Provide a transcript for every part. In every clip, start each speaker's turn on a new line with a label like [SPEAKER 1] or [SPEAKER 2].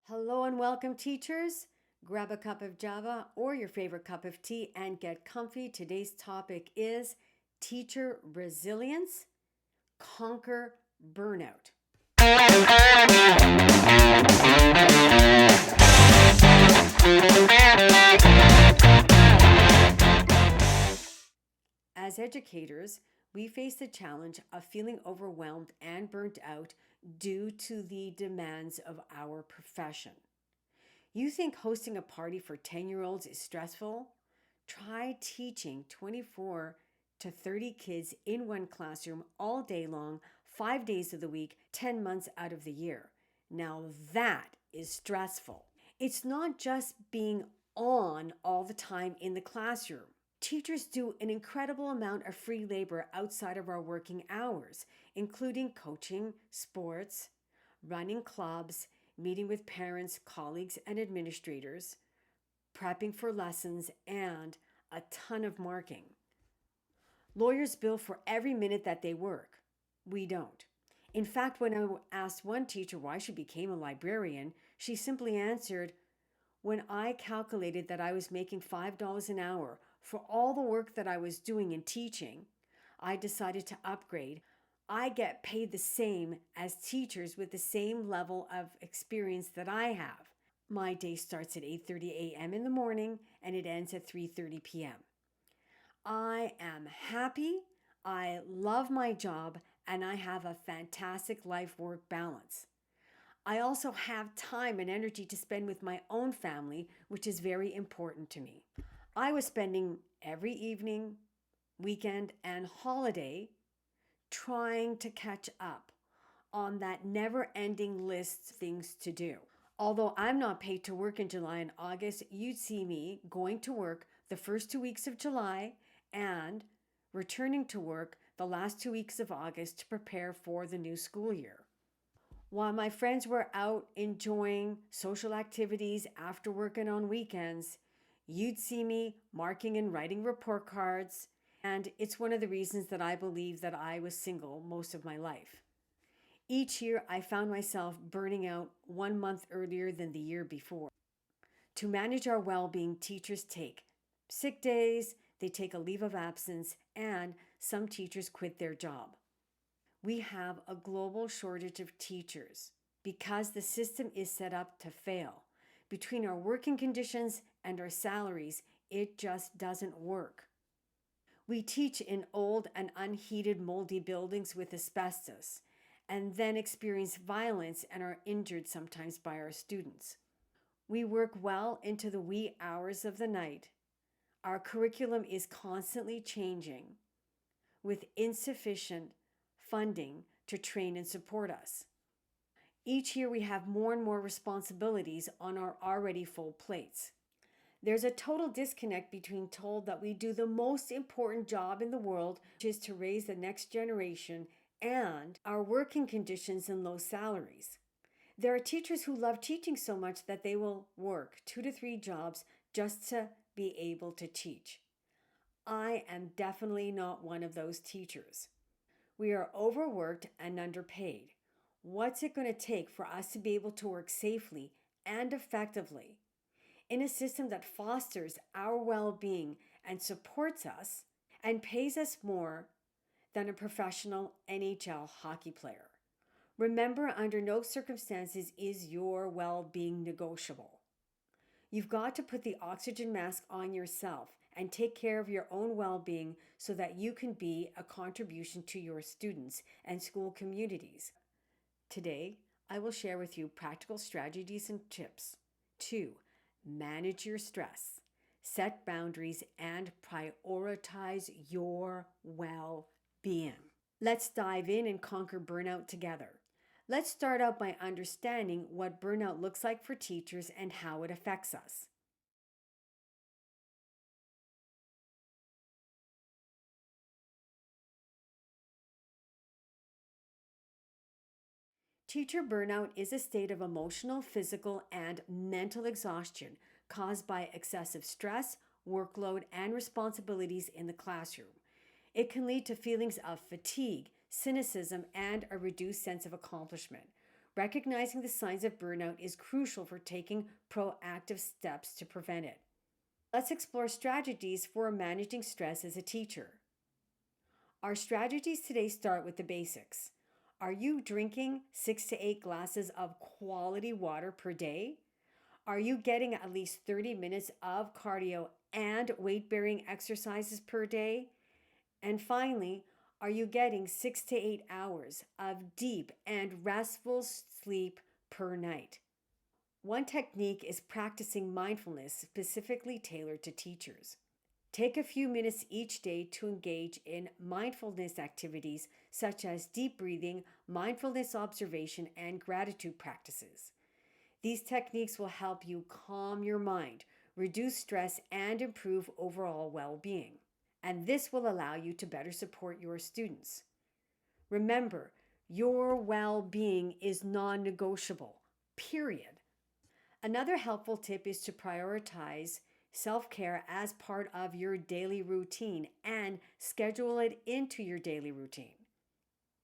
[SPEAKER 1] Hello and welcome, teachers. Grab a cup of Java or your favorite cup of tea and get comfy. Today's topic is teacher resilience, conquer burnout. As educators, we face the challenge of feeling overwhelmed and burnt out due to the demands of our profession. You think hosting a party for 10-year-olds is stressful? Try teaching 24 to 30 kids in one classroom all day long, 5 days of the week, 10 months out of the year. Now that is stressful. It's not just being on all the time in the classroom. Teachers do an incredible amount of free labor outside of our working hours, including coaching, sports, running clubs, meeting with parents, colleagues, and administrators, prepping for lessons, and a ton of marking. Lawyers bill for every minute that they work. We don't. In fact, when I asked one teacher why she became a librarian, she simply answered, "When I calculated that I was making $5 an hour for all the work that I was doing in teaching, I decided to upgrade. I get paid the same as teachers with the same level of experience that I have. My day starts at 8:30 a.m. in the morning and it ends at 3:30 p.m. I am happy, I love my job, and I have a fantastic life-work balance. I also have time and energy to spend with my own family, which is very important to me." I was spending every evening, weekend, and holiday trying to catch up on that never-ending list of things to do. Although I'm not paid to work in July and August, you'd see me going to work the first 2 weeks of July and returning to work the last 2 weeks of August to prepare for the new school year. While my friends were out enjoying social activities after work and on weekends, you'd see me marking and writing report cards, and it's one of the reasons that I believe that I was single most of my life. Each year, I found myself burning out 1 month earlier than the year before. To manage our well-being, teachers take sick days, they take a leave of absence, and some teachers quit their job. We have a global shortage of teachers because the system is set up to fail. Between our working conditions and our salaries, it just doesn't work. We teach in old and unheated moldy buildings with asbestos and then experience violence and are injured sometimes by our students. We work well into the wee hours of the night. Our curriculum is constantly changing with insufficient funding to train and support us. Each year we have more and more responsibilities on our already full plates. There's a total disconnect between told that we do the most important job in the world, which is to raise the next generation, and our working conditions and low salaries. There are teachers who love teaching so much that they will work 2 to 3 jobs just to be able to teach. I am definitely not one of those teachers. We are overworked and underpaid. What's it going to take for us to be able to work safely and effectively in a system that fosters our well-being and supports us and pays us more than a professional NHL hockey player? Remember, under no circumstances is your well-being negotiable. You've got to put the oxygen mask on yourself and take care of your own well-being so that you can be a contribution to your students and school communities. Today, I will share with you practical strategies and tips to manage your stress, set boundaries, and prioritize your well-being. Let's dive in and conquer burnout together. Let's start out by understanding what burnout looks like for teachers and how it affects us. Teacher burnout is a state of emotional, physical, and mental exhaustion caused by excessive stress, workload, and responsibilities in the classroom. It can lead to feelings of fatigue, cynicism, and a reduced sense of accomplishment. Recognizing the signs of burnout is crucial for taking proactive steps to prevent it. Let's explore strategies for managing stress as a teacher. Our strategies today start with the basics. Are you drinking 6 to 8 glasses of quality water per day? Are you getting at least 30 minutes of cardio and weight-bearing exercises per day? And finally, are you getting 6 to 8 hours of deep and restful sleep per night? One technique is practicing mindfulness specifically tailored to teachers. Take a few minutes each day to engage in mindfulness activities such as deep breathing, mindfulness observation, and gratitude practices. These techniques will help you calm your mind, reduce stress, and improve overall well-being. And this will allow you to better support your students. Remember, your well-being is non-negotiable, period. Another helpful tip is to prioritize self-care as part of your daily routine and schedule it into your daily routine.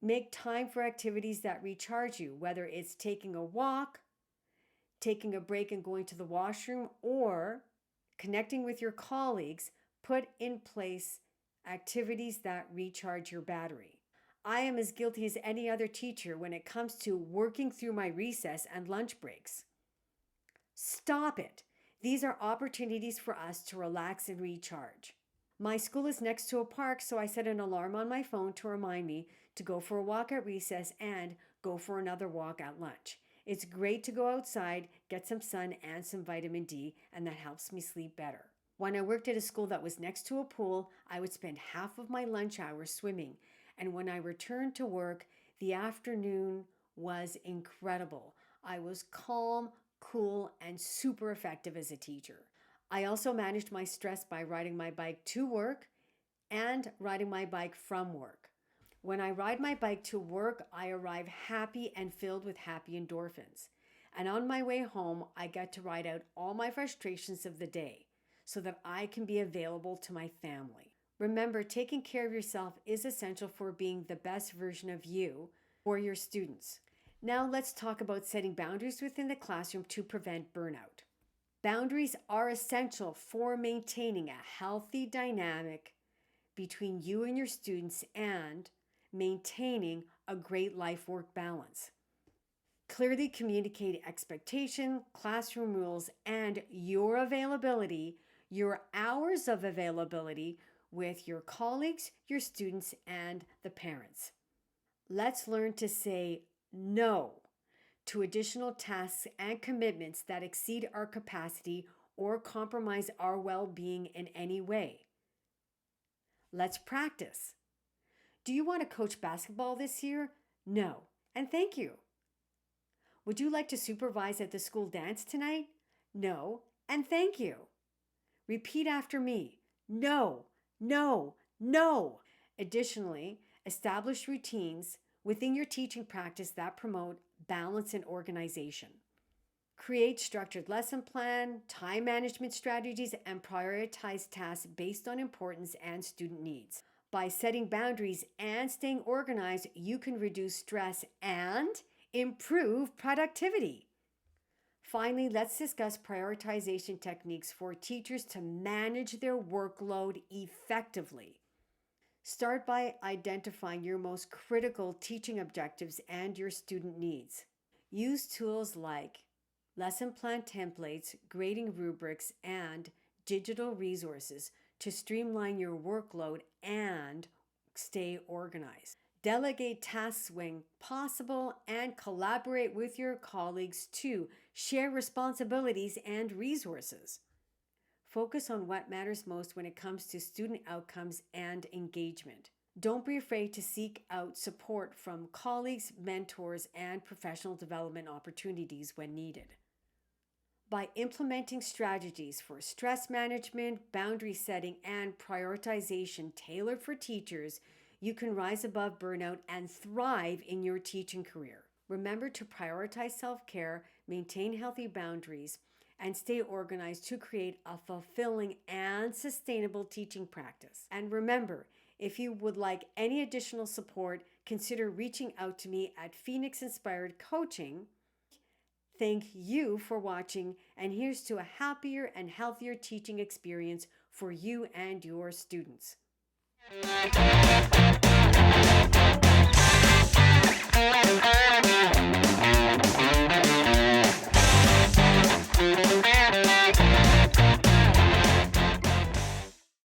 [SPEAKER 1] Make time for activities that recharge you, whether it's taking a walk, taking a break and going to the washroom, or connecting with your colleagues. Put in place activities that recharge your battery. I am as guilty as any other teacher when it comes to working through my recess and lunch breaks. Stop it. These are opportunities for us to relax and recharge. My school is next to a park, so I set an alarm on my phone to remind me to go for a walk at recess and go for another walk at lunch. It's great to go outside, get some sun and some vitamin D, and that helps me sleep better. When I worked at a school that was next to a pool, I would spend half of my lunch hour swimming. And when I returned to work, the afternoon was incredible. I was calm, cool, and super effective as a teacher. I also managed my stress by riding my bike to work and riding my bike from work. When I ride my bike to work, I arrive happy and filled with happy endorphins. And on my way home, I get to ride out all my frustrations of the day so that I can be available to my family. Remember, taking care of yourself is essential for being the best version of you for your students. Now let's talk about setting boundaries within the classroom to prevent burnout. Boundaries are essential for maintaining a healthy dynamic between you and your students and maintaining a great life-work balance. Clearly communicate expectation, classroom rules, and your availability, your hours of availability with your colleagues, your students, and the parents. Let's learn to say no to additional tasks and commitments that exceed our capacity or compromise our well-being in any way. Let's practice. Do you want to coach basketball this year? No, and thank you. Would you like to supervise at the school dance tonight? No, and thank you. Repeat after me. No, no, no. Additionally, establish routines within your teaching practice that promote balance and organization. Create structured lesson plan, time management strategies, and prioritize tasks based on importance and student needs. By setting boundaries and staying organized, you can reduce stress and improve productivity. Finally, let's discuss prioritization techniques for teachers to manage their workload effectively. Start by identifying your most critical teaching objectives and your student needs. Use tools like lesson plan templates, grading rubrics, and digital resources to streamline your workload and stay organized. Delegate tasks when possible and collaborate with your colleagues to share responsibilities and resources. Focus on what matters most when it comes to student outcomes and engagement. Don't be afraid to seek out support from colleagues, mentors, and professional development opportunities when needed. By implementing strategies for stress management, boundary setting, and prioritization tailored for teachers, you can rise above burnout and thrive in your teaching career. Remember to prioritize self-care, maintain healthy boundaries, and stay organized to create a fulfilling and sustainable teaching practice. And remember, if you would like any additional support, consider reaching out to me at Phoenix Inspired Coaching. Thank you for watching, and here's to a happier and healthier teaching experience for you and your students.